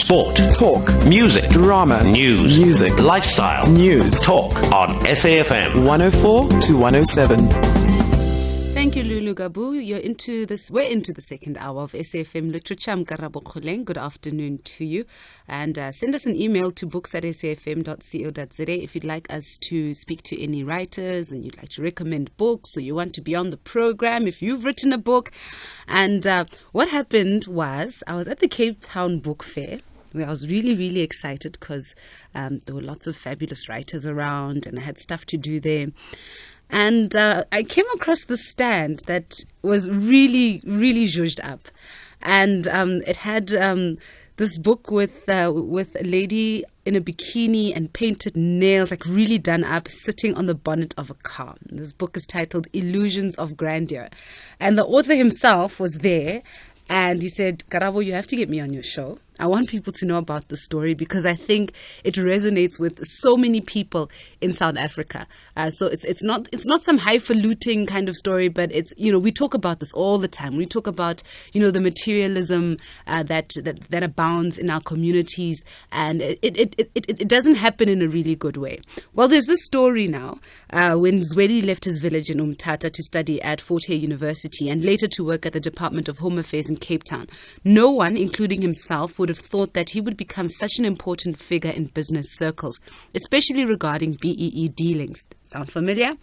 sport, talk, music, drama, news, music, lifestyle, news, talk on SAFM 104 to 107. Thank you, Lulu Gabu. We're into the second hour of SAFM Literature. I'm Karabo Kholeng. Good afternoon to you. And send us an email to books@safm.co.za if you'd like us to speak to any writers and you'd like to recommend books or you want to be on the program if you've written a book. And what happened was I was at the Cape Town Book Fair, where I was really, really excited because there were lots of fabulous writers around and I had stuff to do there. And I came across the stand that was really, really zhuzhed up. And it had this book with a lady in a bikini and painted nails, like really done up, sitting on the bonnet of a car. This book is titled Illusions of Grandeur. And the author himself was there. And he said, Karabo, you have to get me on your show. I want people to know about the story because I think it resonates with so many people in South Africa. So it's not some highfalutin kind of story, but it's, we talk about this all the time. We talk about, the materialism that abounds in our communities, and it doesn't happen in a really good way. Well, there's this story now when Zweli left his village in Umtata to study at Fort Hare University and later to work at the Department of Home Affairs in Cape Town. No one, including himself, would have thought that he would become such an important figure in business circles, especially regarding BEE dealings. Sound familiar?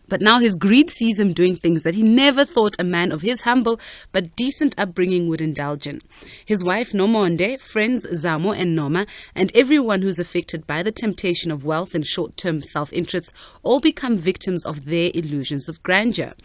But now his greed sees him doing things that he never thought a man of his humble but decent upbringing would indulge in. His wife Nomonde, friends Zamo and Noma, and everyone who's affected by the temptation of wealth and short-term self-interest all become victims of their illusions of grandeur.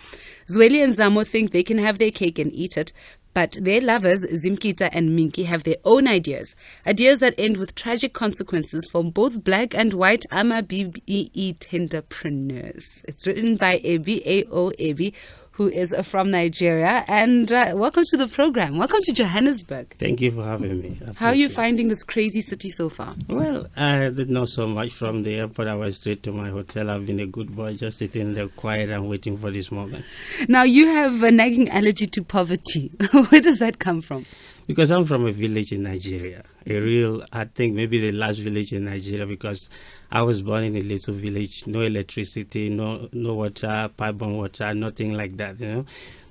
Zweli and Zamo think they can have their cake and eat it, but their lovers, Zimkita and Minki, have their own ideas that end with tragic consequences for both black and white Ama BEE tenderpreneurs. It's written by A.O. Ebi, who is from Nigeria. And welcome to the program. Welcome to Johannesburg. Thank you for having me. How are you finding this crazy city so far? Well, I did not so much from the airport. I went straight to my hotel. I've been a good boy, just sitting there quiet and waiting for this moment. Now, you have a nagging allergy to poverty. Where does that come from? Because I'm from a village in Nigeria. I think maybe the last village in Nigeria, because I was born in a little village, no electricity, no water, pipe-borne water, nothing like that,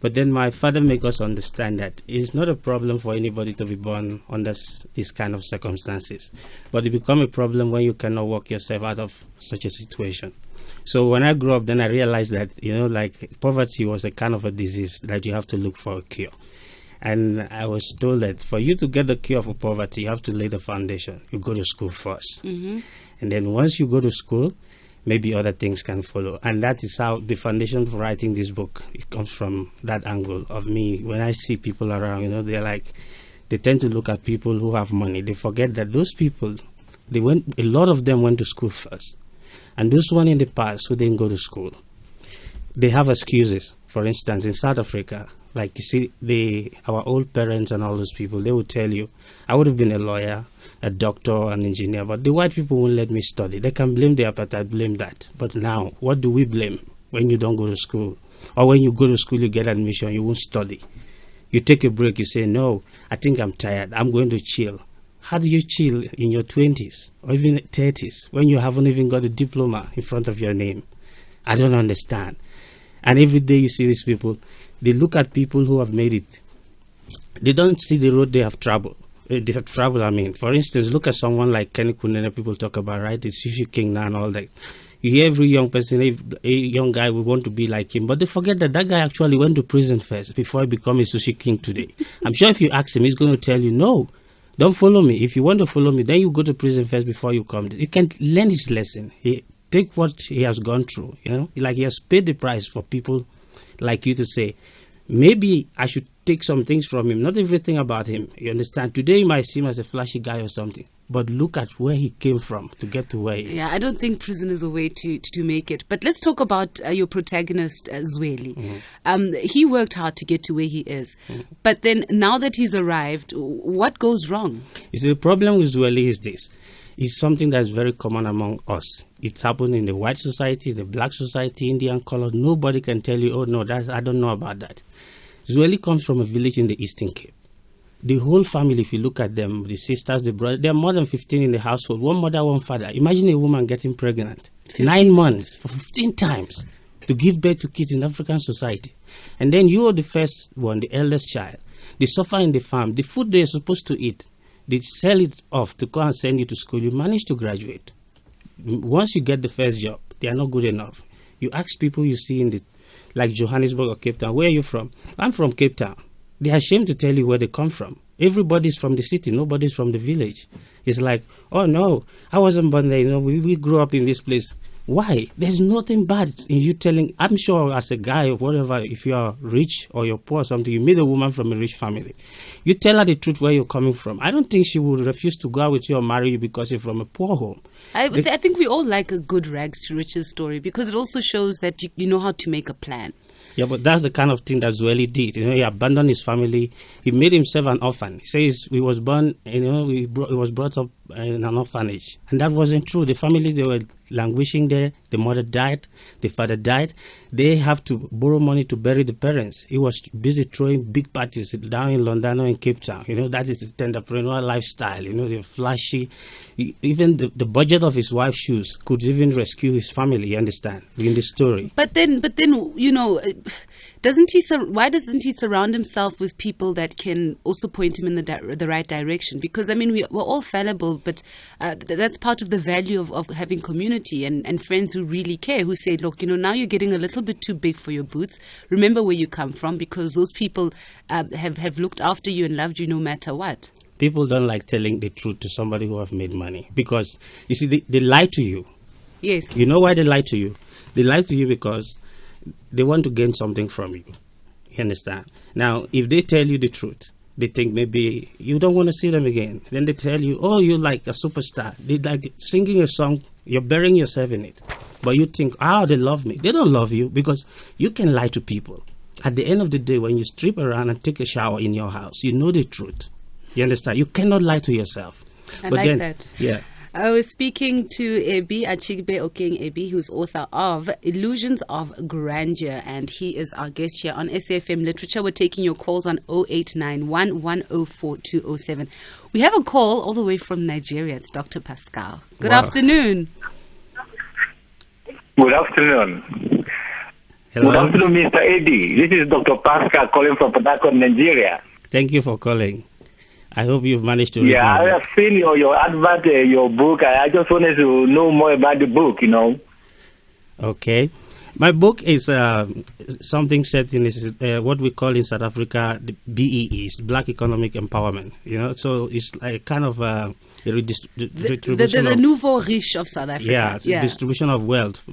But then my father made us understand that it's not a problem for anybody to be born under these kind of circumstances. But it becomes a problem when you cannot work yourself out of such a situation. So when I grew up, then I realized that, poverty was a kind of a disease that you have to look for a cure. And I was told that for you to get the cure for poverty, you have to lay the foundation. You go to school first. Mm-hmm. And then once you go to school, maybe other things can follow. And that is how the foundation for writing this book, it comes from that angle of me. When I see people around, they tend to look at people who have money. They forget that those people, a lot of them went to school first. And those one in the past who didn't go to school, they have excuses. For instance, in South Africa, like you see, our old parents and all those people, they would tell you, I would have been a lawyer, a doctor, an engineer, but the white people won't let me study. They can blame the apartheid, blame that. But now, what do we blame when you don't go to school? Or when you go to school, you get admission, you won't study. You take a break, you say, no, I think I'm tired, I'm going to chill. How do you chill in your 20s or even 30s when you haven't even got a diploma in front of your name? I don't understand. And every day you see these people, they look at people who have made it. They don't see the road they have traveled. For instance, look at someone like Kenny Kunene, people talk about, right? The Sushi King now and all that. You hear every young person, a young guy will want to be like him, but they forget that guy actually went to prison first before he became a Sushi King today. I'm sure if you ask him, he's going to tell you, no, don't follow me. If you want to follow me, then you go to prison first before you come. You can learn his lesson. Take what he has gone through, like he has paid the price for people like you to say, maybe I should take some things from him, not everything about him. You understand? Today you might see him as a flashy guy or something, but look at where he came from to get to where he is. Yeah, I don't think prison is a way to make it. But let's talk about your protagonist, Zweli. Mm-hmm. He worked hard to get to where he is. Mm-hmm. But then now that he's arrived, what goes wrong? You see, the problem with Zweli is this. It's something that's very common among us. It happened in the white society, the black society, Indian color. Nobody can tell you, oh, no, I don't know about that. Zweli comes from a village in the Eastern Cape. The whole family, if you look at them, the sisters, the brothers, there are more than 15 in the household. One mother, one father. Imagine a woman getting pregnant 9 months for 15 times to give birth to kids in African society. And then you are the first one, the eldest child. They suffer in the farm. The food they're supposed to eat, they sell it off to go and send you to school. You manage to graduate. Once you get the first job, they are not good enough. You ask people you see in the, like Johannesburg or Cape Town, where are you from? I'm from Cape Town. They are ashamed to tell you where they come from. Everybody's from the city. Nobody's from the village. It's like, oh no, I wasn't born there. You know, we grew up in this place. Why? There's nothing bad in you telling. I'm sure as a guy or whatever, if you are rich or you're poor or something, you meet a woman from a rich family. You tell her the truth where you're coming from. I don't think she would refuse to go out with you or marry you because you're from a poor home. I think we all like a good rags to riches story because it also shows that you know how to make a plan. Yeah, but that's the kind of thing that Zweli did. You know, he abandoned his family. He made himself an orphan. He says he was born, you know, he was brought up in an orphanage. And that wasn't true. The family, they were languishing there. The mother died. The father died. They have to borrow money to bury the parents. He was busy throwing big parties down in London or in Cape Town. You know, that is the entrepreneurial lifestyle. You know, they're flashy. Even the budget of his wife's shoes could even rescue his family, you understand, in the story. But then, you know, why doesn't he surround himself with people that can also point him in the right direction? Because, I mean, we're all fallible, but that's part of the value of having community and friends who really care, who say, look, you know, now you're getting a little bit too big for your boots. Remember where you come from, because those people have looked after you and loved you no matter what. People don't like telling the truth to somebody who have made money because, you see, they lie to you. Yes. You know why they lie to you? They lie to you because they want to gain something from you. You understand? Now, if they tell you the truth, they think maybe you don't want to see them again. Then they tell you, oh, you're like a superstar. They like singing a song, you're burying yourself in it. But you think, they love me. They don't love you because you can lie to people. At the end of the day, when you strip around and take a shower in your house, you know the truth. You understand? You cannot lie to yourself. I like that. Yeah. I was speaking to Ebi Achigbe Okeng Ebi, who's author of Illusions of Grandeur, and he is our guest here on SAFM Literature. We're taking your calls on 0891 104 207. We have a call all the way from Nigeria. It's Dr. Pascal. Good afternoon. Good afternoon. Hello. Good afternoon, Mr. Eddie. This is Dr. Pascal calling from Port Harcourt, Nigeria. Thank you for calling. I hope you've managed to read Yeah, I have seen your advert, your book. I just wanted to know more about the book, you know. Okay. My book is something set in what we call in South Africa the BEEs, Black Economic Empowerment. You know, so it's like kind of a redistribution the nouveau riche of South Africa. Yeah, distribution of wealth,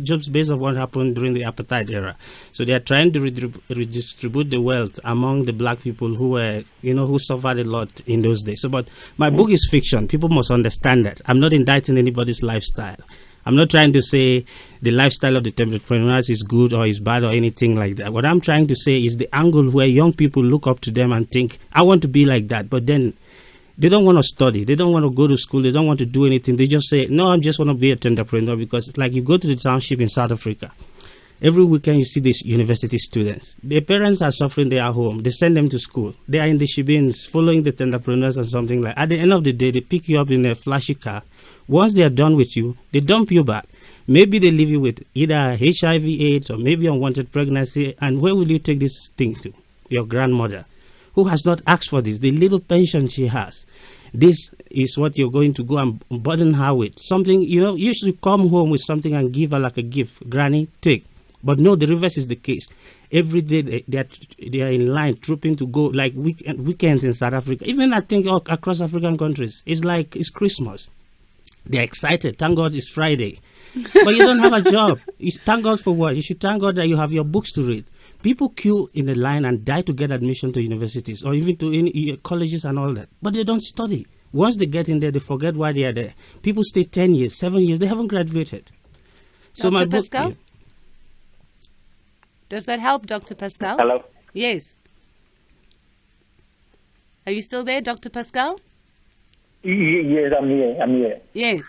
just based on what happened during the apartheid era. So they are trying to redistribute the wealth among the black people who were, you know, who suffered a lot in those days. So, but my book is fiction. People must understand that. I'm not indicting anybody's lifestyle. I'm not trying to say the lifestyle of the entrepreneurs is good or is bad or anything like that. What I'm trying to say is the angle where young people look up to them and think, I want to be like that. But then they don't want to study. They don't want to go to school. They don't want to do anything. They just say, no, I just want to be an entrepreneur. Because like you go to the township in South Africa, every weekend you see these university students. Their parents are suffering. They are home. They send them to school. They are in the shebeens following the entrepreneurs or something like that. At the end of the day, they pick you up in a flashy car. Once they are done with you, they dump you back. Maybe they leave you with either HIV, AIDS, or maybe unwanted pregnancy. And where will you take this thing to? Your grandmother, who has not asked for this, the little pension she has. This is what you're going to go and burden her with. Something, you know, you should come home with something and give her like a gift. Granny, take. But no, the reverse is the case. Every day they are in line, trooping to go, like weekends in South Africa. Even I think across African countries, it's like it's Christmas. They're excited. Thank God it's Friday. But you don't have a job. Thank God for what? You should thank God that you have your books to read. People queue in a line and die to get admission to universities or even to colleges and all that. But they don't study. Once they get in there, they forget why they are there. People stay 10 years, 7 years. They haven't graduated. So Dr. my book, Pascal? Does that help, Dr. Pascal? Hello? Yes. Are you still there, Dr. Pascal? Yes, I'm here. Yes.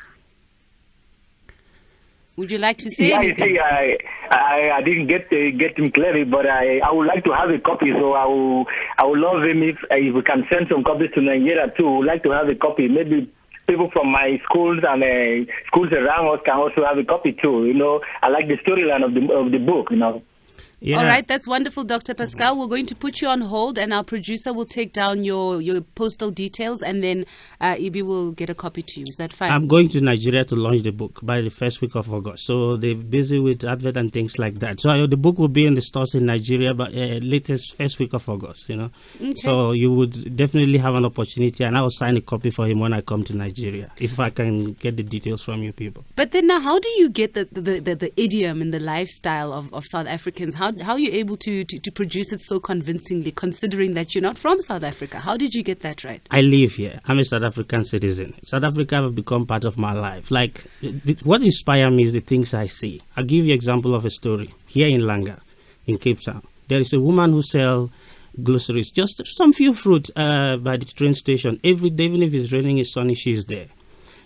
Would you like to say Yeah, anything? I didn't get him clearly, but I would like to have a copy. So I would love him if we can send some copies to Nigeria too. I would like to have a copy. Maybe people from my schools and schools around us can also have a copy too. You know, I like the storyline of the book. You know. Yeah. All right, that's wonderful, Dr. Pascal. We're going to put you on hold, and our producer will take down your postal details, and then Ibi will get a copy to you. Is that fine? I'm going to Nigeria to launch the book by the first week of August. So they're busy with advert and things like that. So the book will be in the stores in Nigeria by latest first week of August, you know. Okay. So you would definitely have an opportunity, and I will sign a copy for him when I come to Nigeria, if I can get the details from you people. But then now, how do you get the idiom and the lifestyle of South Africans? How are you able to produce it so convincingly, considering that you're not from South Africa? How did you get that right? I live here. I'm a South African citizen. South Africa have become part of my life. Like, what inspires me is the things I see. I'll give you an example of a story. Here in Langa, in Cape Town, there is a woman who sells groceries, just some few fruit by the train station. Every day, even if it's raining, it's sunny, she's there.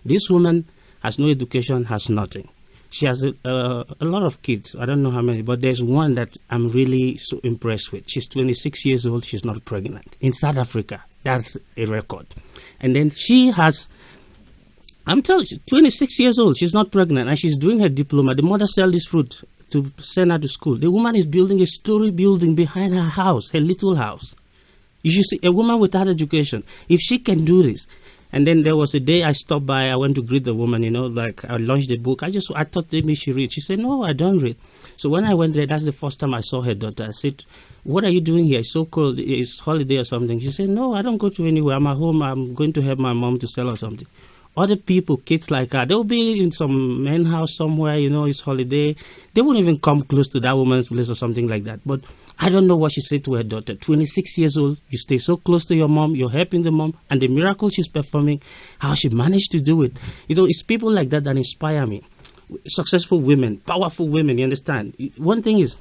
This woman has no education, has nothing. She has a lot of kids. I don't know how many, but there's one that I'm really so impressed with. She's 26 years old. She's not pregnant. In South Africa, that's a record. And then she has, I'm telling you, 26 years old. She's not pregnant, and she's doing her diploma. The mother sells this fruit to send her to school. The woman is building a story building behind her house, her little house. You should see a woman without education. If she can do this. And then there was a day I stopped by. I went to greet the woman, you know, like I launched the book. I thought maybe she read. She said, no, I don't read. So when I went there, that's the first time I saw her daughter. I said, what are you doing here? It's so cold. It's holiday or something. She said, no, I don't go to anywhere. I'm at home. I'm going to help my mom to sell or something. Other people, kids like her, they'll be in some man's house somewhere, you know, it's holiday. They won't even come close to that woman's place or something like that. But I don't know what she said to her daughter. 26 years old, you stay so close to your mom, you're helping the mom, and the miracle she's performing, how she managed to do it. You know, it's people like that that inspire me. Successful women, powerful women, you understand? One thing is,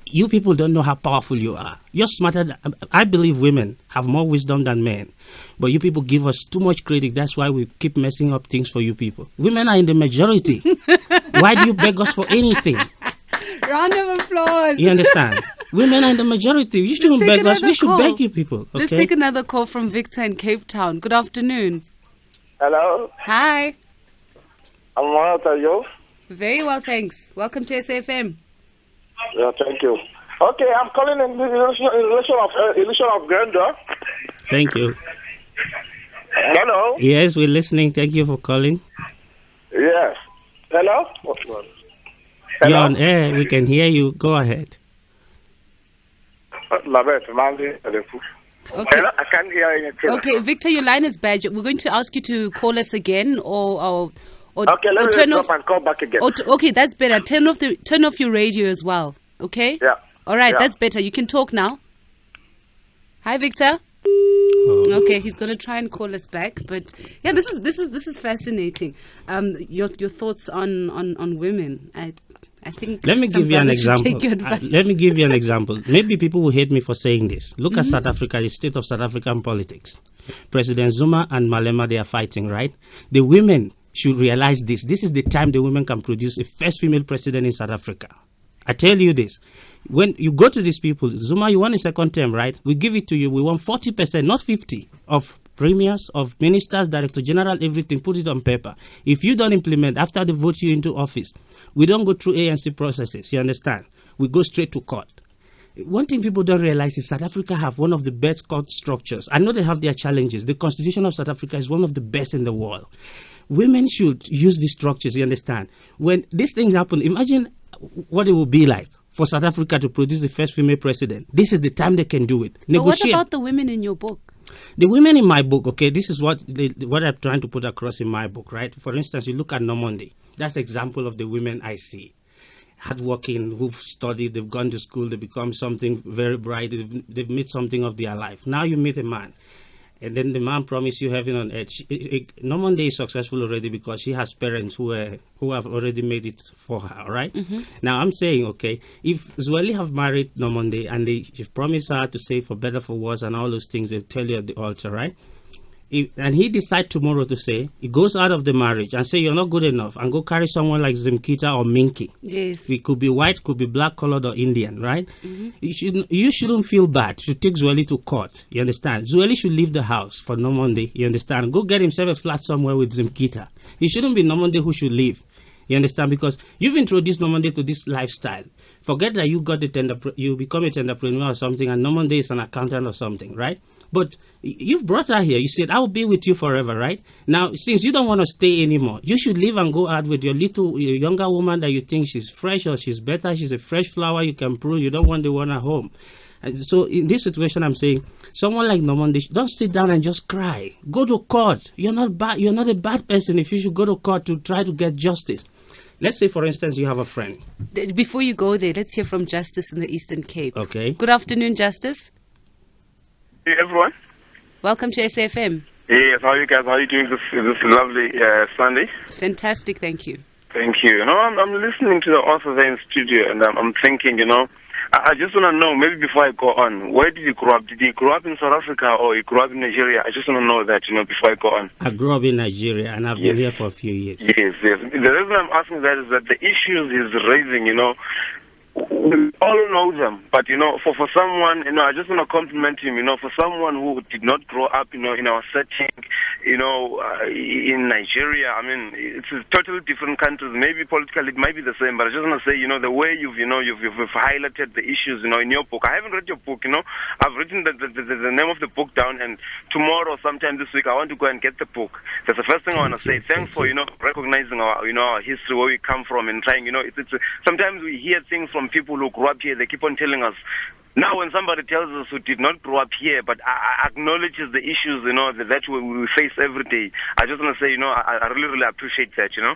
you people don't know how powerful you are. You're smarter. I believe women have more wisdom than men. But you people give us too much credit. That's why we keep messing up things for you people. Women are in the majority. Why do you beg us for anything? Round of applause. You understand? Women are in the majority. You shouldn't beg us. We should beg you people. Okay? Let's take another call from Victor in Cape Town. Good afternoon. Hello, Hi. I'm Monata, yo. Very well, thanks. Welcome to SFM. Yeah, thank you. Okay, I'm calling in the illusion of Grandeur. Thank you. Hello? Yes, we're listening. Thank you for calling. Yes. Hello? You're Hello? on air. We can hear you. Go ahead. Okay. Okay. Hello? I can't hear anything. Okay, Victor, your line is bad. We're going to ask you to call us again, or Okay, let me turn stop off. and call back again. Okay, that's better. Turn off your radio as well. Okay. Yeah. All right, Yeah. that's better. You can talk now. Hi, Victor. Okay, he's going to try and call us back, but yeah, this is fascinating. Your thoughts on women. I think. Let me some give you an brothers should example. take your advice. Let me give you an example. Maybe people will hate me for saying this. Look at South Africa, the state of South African politics. President Zuma and Malema, they are fighting, right? The women should realize this. This is the time the women can produce a first female president in South Africa. I tell you this. When you go to these people, Zuma, you want a second term, right? We give it to you. We want 40%, not 50%, of premiers, of ministers, director general, everything. Put it on paper. If you don't implement, after they vote you into office, we don't go through ANC processes. You understand? We go straight to court. One thing people don't realize is South Africa have one of the best court structures. I know they have their challenges. The Constitution of South Africa is one of the best in the world. Women should use these structures, you understand? When these things happen, imagine what it would be like for South Africa to produce the first female president. This is the time they can do it. But what about the women in your book? The women in my book, okay, this is what I'm trying to put across in my book, right? For instance, you look at Normandy. That's an example of the women I see. Hardworking, who've studied, they've gone to school, they become something very bright, they've made something of their life. Now you meet a man, and then the man promises you heaven on earth. Normandy is successful already because she has parents who have already made it for her, right? Mm-hmm. Now I'm saying, okay, if Zweli have married Normandy and they've promised her to say for better, for worse, and all those things they tell you at the altar, right? and he decide tomorrow to say, he goes out of the marriage and say, you're not good enough, and go carry someone like Zimkita or Minky. Yes. It could be white, could be black colored or Indian, right? You shouldn't feel bad. You should take Zueli to court. You understand? Zueli should leave the house for Nomonde. You understand? Go get himself a flat somewhere with Zimkita. It shouldn't be Nomonde who should leave. You understand? Because you've introduced Nomonde to this lifestyle. Forget that you become a entrepreneur or something, and Nomonde is an accountant or something, right? But you've brought her here. You said, I will be with you forever, right? Now, since you don't want to stay anymore, you should leave and go out with your younger woman that you think she's fresh or she's better. She's a fresh flower you can prune. You don't want the one at home. And so in this situation, I'm saying, someone like Nomonde, don't sit down and just cry. Go to court. You're not bad. You're not a bad person if you should go to court to try to get justice. Let's say, for instance, you have a friend. Before you go there, let's hear from Justice in the Eastern Cape. Okay. Good afternoon, Justice. Hey, everyone. Welcome to SAFM. Yes, how are you guys? How are you doing this lovely Sunday? Fantastic, thank you. Thank you. You know, I'm listening to the author there in studio, and I'm thinking, you know, I just want to know, maybe before I go on, where did he grow up? Did he grow up in South Africa or he grew up in Nigeria? I just want to know that, you know, before I go on. I grew up in Nigeria and I've been here for a few years. Yes. The reason I'm asking that is that the issues he's raising, you know, we all know them, but you know, for someone, you know, I just want to compliment him, you know, for someone who did not grow up, you know, in our setting, you know, in Nigeria. I mean, it's a totally different countries. Maybe politically it might be the same, but I just want to say, you know, the way you've highlighted the issues, you know, in your book. I haven't read your book, you know. I've written the name of the book down, and tomorrow, sometime this week, I want to go and get the book. That's the first thing I want to say. Thanks for, you know, recognizing our, you know, our history, where we come from, and trying, you know, sometimes we hear things from people who grew up here. They keep on telling us. Now, when somebody tells us who did not grow up here, but acknowledges the issues, you know, that we face every day, I just want to say, you know, I really, really appreciate that, you know.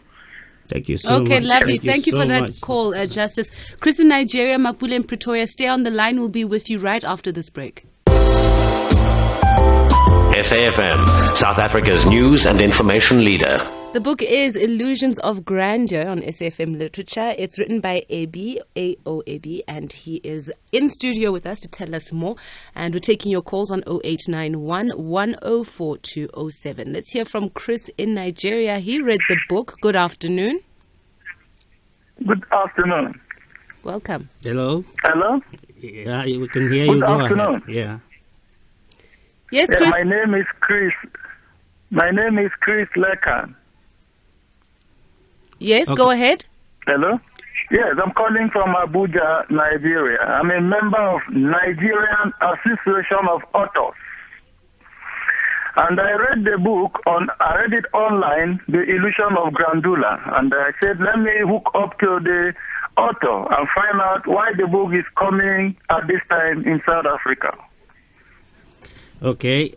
Thank you so much. Okay, lovely. Thank you so for that much. call, Justice. Chris in Nigeria, Mapule in Pretoria, stay on the line. We'll be with you right after this break. SAFM, South Africa's news and information leader. The book is Illusions of Grandeur on SAFM Literature. It's written by A.O.A.B, and he is in studio with us to tell us more. And we're taking your calls on 0891 104 207. Let's hear from Chris in Nigeria. He read the book. Good afternoon. Good afternoon. Welcome. Hello? Hello? Yeah, we can hear you. Good Go afternoon. ahead. Yeah. Yes, Chris. My name is Chris. My name is Chris Lekan. Yes, Okay. go ahead. Hello? Yes, I'm calling from Abuja, Nigeria. I'm a member of Nigerian Association of Authors. And I read the book I read it online, The Illusion of Grandeur. And I said, let me hook up to the author and find out why the book is coming at this time in South Africa. Okay.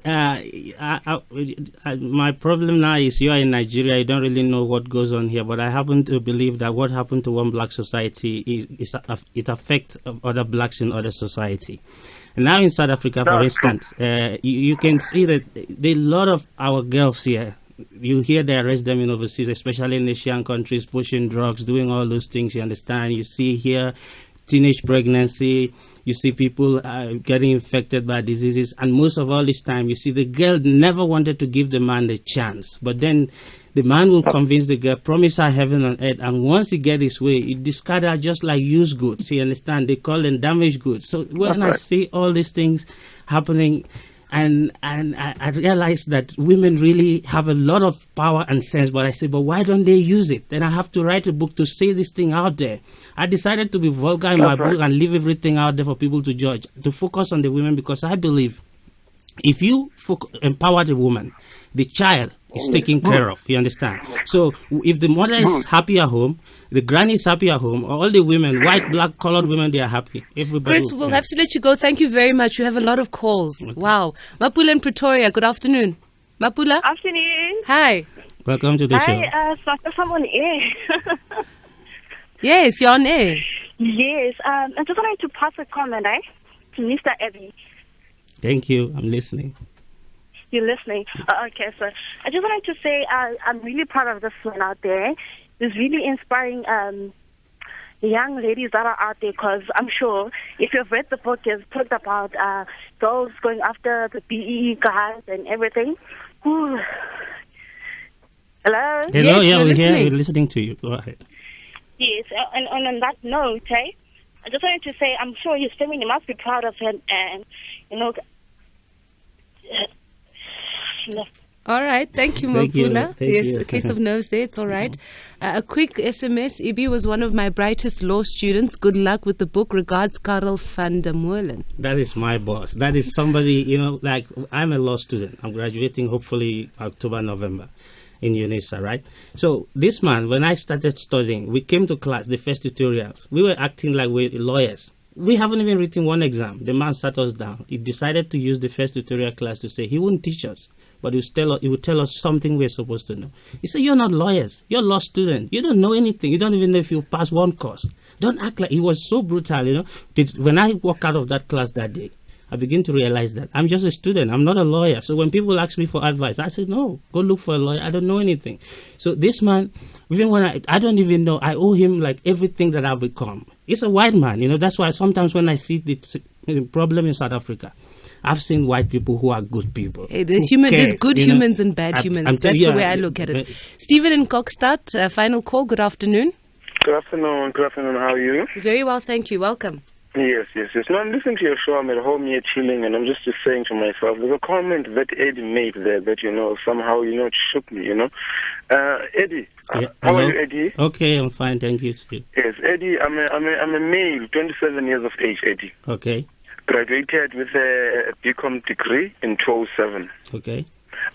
My problem now is you are in Nigeria. You don't really know what goes on here, but I happen to believe that what happened to one black society it affects other blacks in other society. And now in South Africa, for instance, you can see that there are a lot of our girls here. You hear they arrest them in overseas, especially in Asian countries, pushing drugs, doing all those things. You understand? You see here teenage pregnancy. You see people getting infected by diseases. And most of all this time, you see the girl never wanted to give the man the chance. But then the man will convince the girl, promise her heaven on earth. And once he gets his way, he discard her just like used goods. You understand? They call them damaged goods. So when I see all these things happening, and I realize that women really have a lot of power and sense, but I say, but why don't they use it? Then I have to write a book to say this thing out there. I decided to be vulgar in my book and leave everything out there for people to judge, to focus on the women, because I believe if you empower the woman, the child is taken care of. You understand? So if the mother is happy at home, the granny is happy at home, all the women, white, black, colored women, they are happy. Everybody. Chris, we'll have to let you go. Thank you very much. You have a lot of calls. Okay. Wow. Mapula in Pretoria, good afternoon. Mapula? Afternoon. Hi. Welcome to the show. Hi, I'm on air. Yes, you're on air. Yes, I just wanted to pass a comment, to Mr. Abby. Thank you. I'm listening. You're listening? Okay, so I just wanted to say I'm really proud of this one out there. It's really inspiring young ladies that are out there, because I'm sure if you've read the book, it's talked about girls going after the BEE guys and everything. Ooh. Hello? Hello, Yes, yeah, we're we're here. listening. We're listening to you. Go ahead. Yes, and on that note, I just wanted to say, I'm sure his family must be proud of him, and, All right, thank you, Thank you, Mapula. thank Yes, you. a case of nerves there, it's all right. A quick SMS. Ibi was one of my brightest law students. Good luck with the book. Regards, Karel van der Molen. That is my boss. That is somebody, like I'm a law student. I'm graduating hopefully October, November in UNISA, right? So this man, when I started studying, we came to class, the first tutorials. We were acting like we're lawyers. We haven't even written one exam. The man sat us down. He decided to use the first tutorial class to say he wouldn't teach us, but he would tell us something we're supposed to know. He said, you're not lawyers. You're law students. You don't know anything. You don't even know if you pass one course. Don't act like... He was so brutal, When I walked out of that class that day, I begin to realize that I'm just a student. I'm not a lawyer. So when people ask me for advice, I say, no, go look for a lawyer. I don't know anything. So this man, even when I don't even know, I owe him like everything that I've become. He's a white man, That's why sometimes when I see the problem in South Africa, I've seen white people who are good people. Hey, there's good humans and bad humans. That's the way I look at it. Stephen in Kokstad, final call. Good afternoon. Good afternoon. Good afternoon. How are you? Very well, thank you. Welcome. Yes. No, I'm listening to your show. I'm at home here chilling, and I'm just saying to myself, there's a comment that Eddie made there that, somehow, it shook me, Eddie, how are you, Eddie? Okay, I'm fine. Thank you, Steve. Yes, Eddie, I'm a male, 27 years of age, Eddie. Okay. Graduated with a BCom degree in 2007. Okay.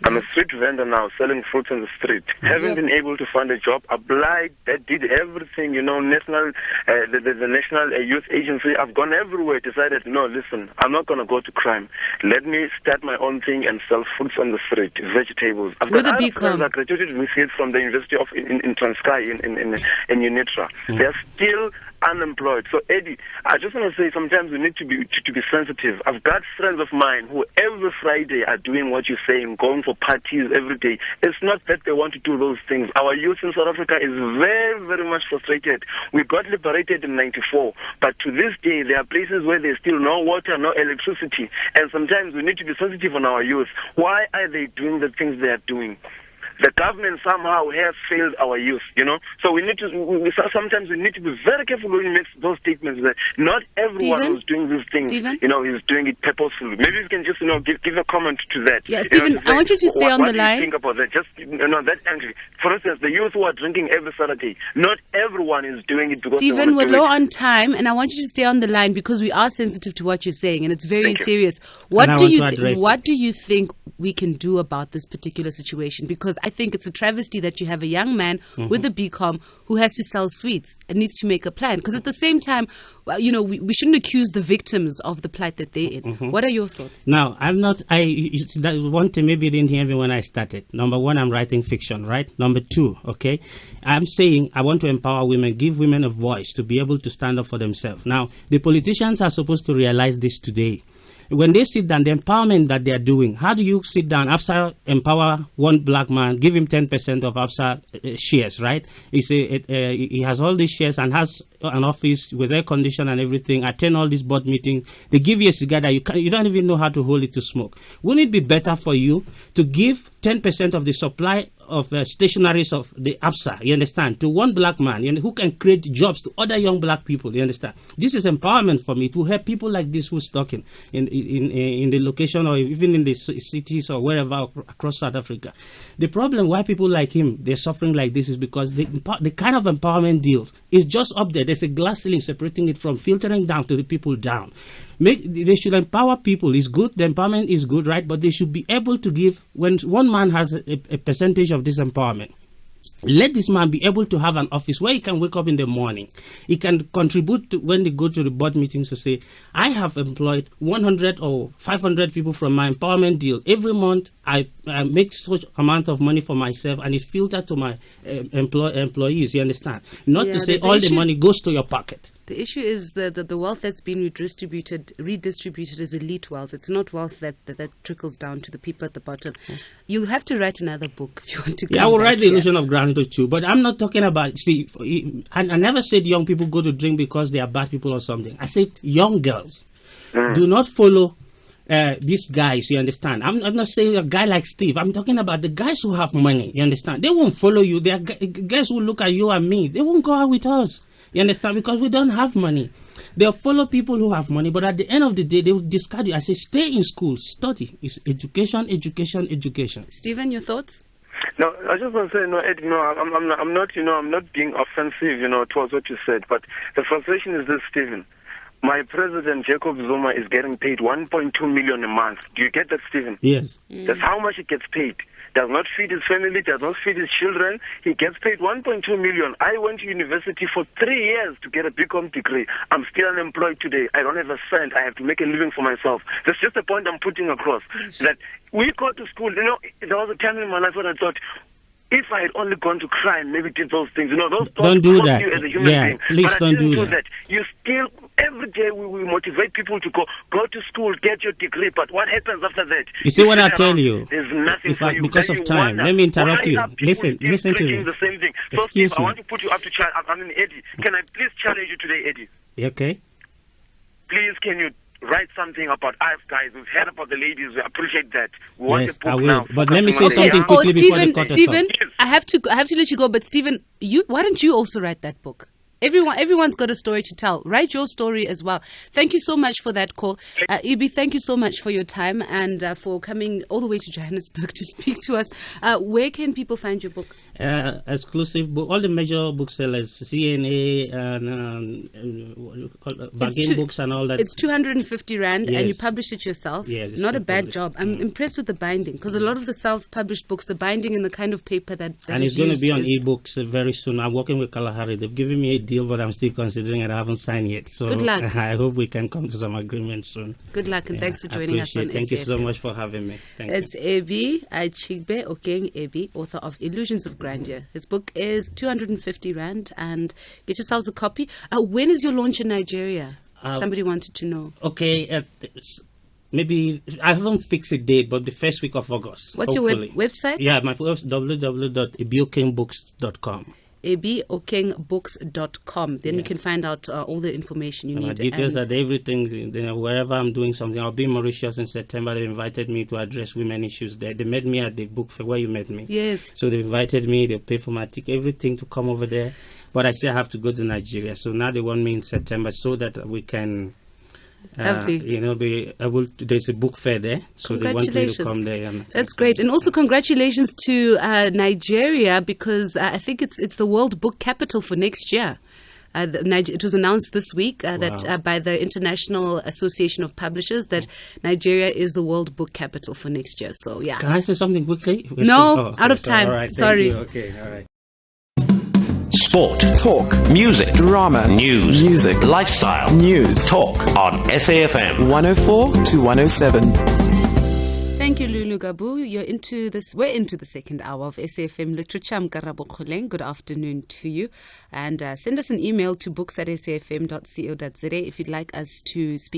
I'm a street vendor now, selling fruits on the street. Haven't been able to find a job. Applied, did everything, national, the National Youth Agency. I've gone everywhere. Decided, no, listen, I'm not going to go to crime. Let me start my own thing and sell fruits on the street, vegetables. I've with got a other friends. I graduated with it from the University of in Transkei in UNITRA. They're still unemployed. So Eddie, I just want to say sometimes we need to be sensitive. I've got friends of mine who every Friday are doing what you're saying, going for parties every day. It's not that they want to do those things. Our youth in South Africa is very, very much frustrated. We got liberated in 94, but to this day there are places where there's still no water, no electricity, and sometimes we need to be sensitive on our youth. Why are they doing the things they are doing? The government somehow has failed our youth, So we need to. Sometimes we need to be very careful when we make those statements that not everyone who's doing these things, is doing it purposefully. Maybe you can just, give a comment to that. Yeah, Stephen, I want you to stay on the line. What do you think about that? Just, that angle. For instance, the youth who are drinking every Saturday, not everyone is doing it because Stephen, we're low on time, and I want you to stay on the line because we are sensitive to what you're saying, and it's very serious. What do you think we can do about this particular situation? Because I think it's a travesty that you have a young man with a BCom who has to sell sweets and needs to make a plan. Because at the same time, we shouldn't accuse the victims of the plight that they're in. What are your thoughts? Now, I'm not. That one thing maybe you didn't hear me when I started. Number one, I'm writing fiction, right? Number two, okay, I'm saying I want to empower women, give women a voice to be able to stand up for themselves. Now, the politicians are supposed to realize this today. When they sit down, the empowerment that they are doing, how do you sit down after empower one black man, give him 10% of after shares, right? He has all these shares and has an office with air condition and everything, attend all these board meetings. They give you a cigar that you don't even know how to hold it to smoke. Wouldn't it be better for you to give 10% of the supply of stationaries of the APSA, you understand, to one black man who can create jobs to other young black people, you understand? This is empowerment for me to help people like this who's talking in the location or even in the cities or wherever across South Africa. The problem why people like him, they're suffering like this is because the kind of empowerment deals is just up there. There's a glass ceiling separating it from filtering down to the people down. They should empower people. It's good. The empowerment is good, right? But they should be able to give, when one man has a percentage of this empowerment, let this man be able to have an office where he can wake up in the morning. He can contribute to, when they go to the board meetings, to say, I have employed 100 or 500 people from my empowerment deal. Every month, I make such amount of money for myself, and it's filtered to my employees, you understand? Not to say all the money goes to your pocket. The issue is the wealth that's been redistributed is elite wealth. It's not wealth that trickles down to the people at the bottom. You have to write another book if you want to. I will write The Illusion of Grandeur too, but I'm not talking about. See, I never said young people go to drink because they are bad people or something. I said young girls do not follow these guys, you understand? I'm not saying a guy like Steve. I'm talking about the guys who have money, you understand? They won't follow you. They are guys who look at you and me. They won't go out with us, you understand? Because we don't have money. They'll follow people who have money, but at the end of the day, they will discard you. I say, stay in school, study. It's education, education, education. Stephen, your thoughts? No, I just want to say, Eddie, I'm not being offensive, towards what you said, but the frustration is this, Stephen. My president, Jacob Zuma, is getting paid 1.2 million a month. Do you get that, Stephen? Yes. That's how much he gets paid. Does not feed his family, does not feed his children. He gets paid 1.2 million. I went to university for 3 years to get a BCom degree. I'm still unemployed today. I don't have a cent. I have to make a living for myself. That's just the point I'm putting across. That we go to school, there was a time in my life when I thought, if I had only gone to crime, maybe did those things. Those thoughts don't do that. You as a human being. Please but don't I didn't do that. You still, every day we motivate people to go to school, get your degree. But what happens after that? You see what I tell you? There's nothing for you. Because of time, let me interrupt you. Listen to me. The same thing. So, Excuse Steve, me. I want to put you up to challenge. Eddie, can I please challenge you today, Eddie? Okay. Please, can you write something about us guys? We've heard about the ladies. We appreciate that. We want Yes, a book I will. now. But let me say focusing on something the quickly before the cut us Stephen, off. I have to let you go. But Stephen, why don't you also write that book? Everyone's got a story to tell. Write your story as well. Thank you so much for that call. Ibi, thank you so much for your time and for coming all the way to Johannesburg to speak to us. Where can people find your book? Exclusive book, all the major booksellers, CNA and bargain books and all that. It's 250 Rand Yes. and you published it yourself. Yes, it's Not a bad self-published. job. I'm impressed with the binding because a lot of the self-published books, the binding and the kind of paper that and is it's going to used be on is- ebooks very soon. I'm working with Kalahari. They've given me a deal, but I'm still considering it. I haven't signed yet. So Good luck. I hope we can come to some agreement soon. Good luck and thanks for joining us on Thank you so SAFM. much for having me. Thank It's Ebi Achigbe Okeng Ebi, author of Illusions of Grandeur. His book is 250 Rand and get yourselves a copy. When is your launch in Nigeria? Somebody wanted to know. Okay, maybe I haven't fixed a date, but the first week of August. What's hopefully. your website? Yeah, my website www.ebiokingbooks.com. ebiokingbooks.com. Then you can find out all the information you My need. details and are everything. Wherever I'm doing something, I'll be in Mauritius in September. They invited me to address women issues there. They met me at the book fair where you met me. Yes. So they invited me. They pay for my ticket, everything to come over there. But I still have to go to Nigeria. So now they want me in September so that we can. Lovely. Be able to, there's a book fair there, so they want me to come there. That's great, and also congratulations to Nigeria because I think it's the World Book Capital for next year. It was announced this week that by the International Association of Publishers that Nigeria is the World Book Capital for next year. So yeah. Can I say something quickly? No, out of time. All right, Sorry. Okay, all right. Sport, Talk, music, drama, news, music, lifestyle, news. talk on SAFM. 104 to 107. Thank you, Lulu Gabu. We're into the second hour of SAFM Literature. Good afternoon to you. And send us an email to books@safm.co.za if you'd like us to speak